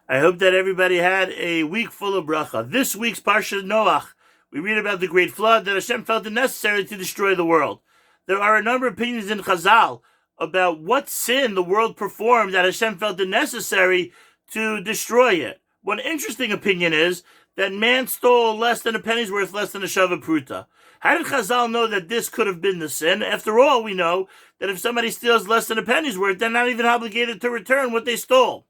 I hope that everybody had a week full of bracha. This week's Parshat Noach, we read about the great flood that Hashem felt it necessary to destroy the world. There are a number of opinions in Chazal about what sin the world performed that Hashem felt it necessary to destroy it. One interesting opinion is that man stole less than a penny's worth, less than a shava pruta. How did Chazal know that this could have been the sin? After all, we know that if somebody steals less than a penny's worth, they're not even obligated to return what they stole.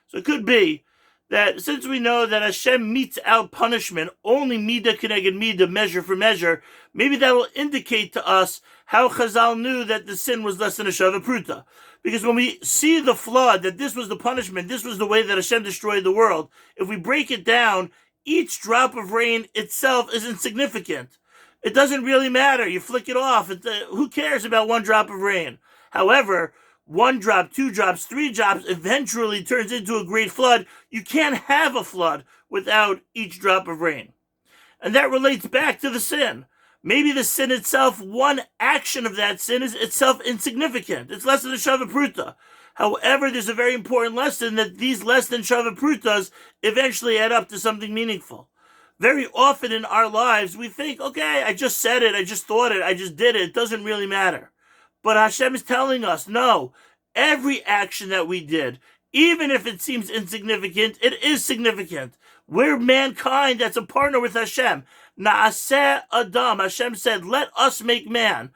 So it could be that since we know that Hashem metes out punishment, only midah keneged midah, measure for measure, maybe that will indicate to us how Chazal knew that the sin was less than a shava pruta. Because when we see the flood, that this was the punishment, this was the way that Hashem destroyed the world, if we break it down, each drop of rain itself is insignificant. It doesn't really matter. You flick it off. Who cares about one drop of rain? However, one drop, two drops, three drops eventually turns into a great flood. You can't have a flood without each drop of rain. And that relates back to the sin. Maybe the sin itself, one action of that sin is itself insignificant. It's less than a shava pruta. However, there's a very important lesson that these less than shava prutas eventually add up to something meaningful. Very often in our lives, we think, okay, I just said it, I just thought it, I just did it, it doesn't really matter. But Hashem is telling us, no, every action that we did, even if it seems insignificant, it is significant. We're mankind that's a partner with Hashem. Na'aseh Adam, Hashem said, let us make man,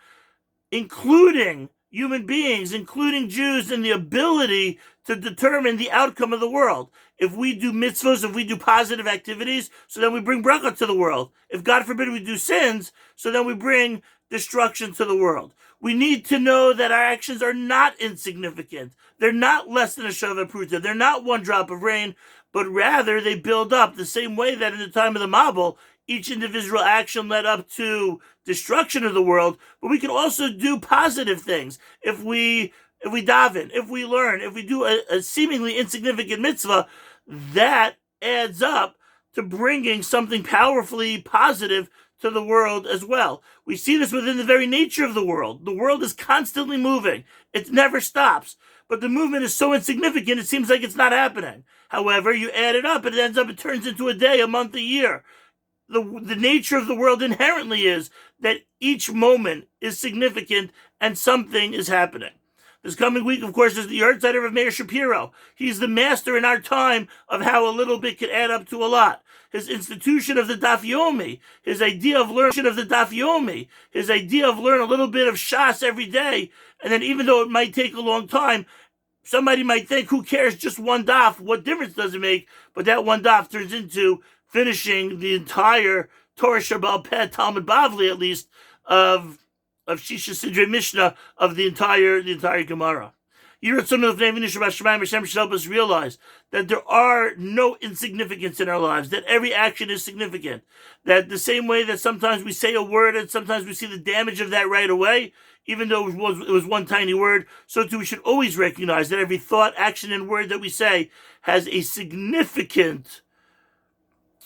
including human beings, including Jews, in the ability to determine the outcome of the world. If we do mitzvahs, if we do positive activities, so then we bring bracha to the world. If God forbid we do sins, so then we bring destruction to the world. We need to know that our actions are not insignificant. They're not less than a shava pruta. They're not one drop of rain, but rather they build up the same way that in the time of the Mabul, each individual action led up to destruction of the world, but we can also do positive things. If we daven, if we learn, if we do a seemingly insignificant mitzvah, that adds up to bringing something powerfully positive to the world as well. We see this within the very nature of the world. The world is constantly moving. It never stops. But the movement is so insignificant, it seems like it's not happening. However, you add it up, it turns into a day, a month, a year. The nature of the world inherently is that each moment is significant and something is happening. This coming week, of course, is the Yahrzeit of Meir Shapiro. He's the master in our time of how a little bit could add up to a lot. His institution of the Daf Yomi, his idea of learning of the Daf Yomi, his idea of learn a little bit of Shas every day, and then even though it might take a long time, somebody might think, who cares, just one daf, what difference does it make? But that one daf turns into finishing the entire Torah Shebaal Peh, Talmud Bavli at least, of Shisha Sidrei Mishnah, of the entire Gemara. Hashem should help us realize that there are no insignificance in our lives, that every action is significant, that the same way that sometimes we say a word and sometimes we see the damage of that right away, even though it was one tiny word, so too we should always recognize that every thought, action, and word that we say has a significant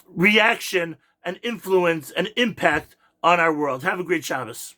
reaction and influence and impact on our world. Have a great Shabbos.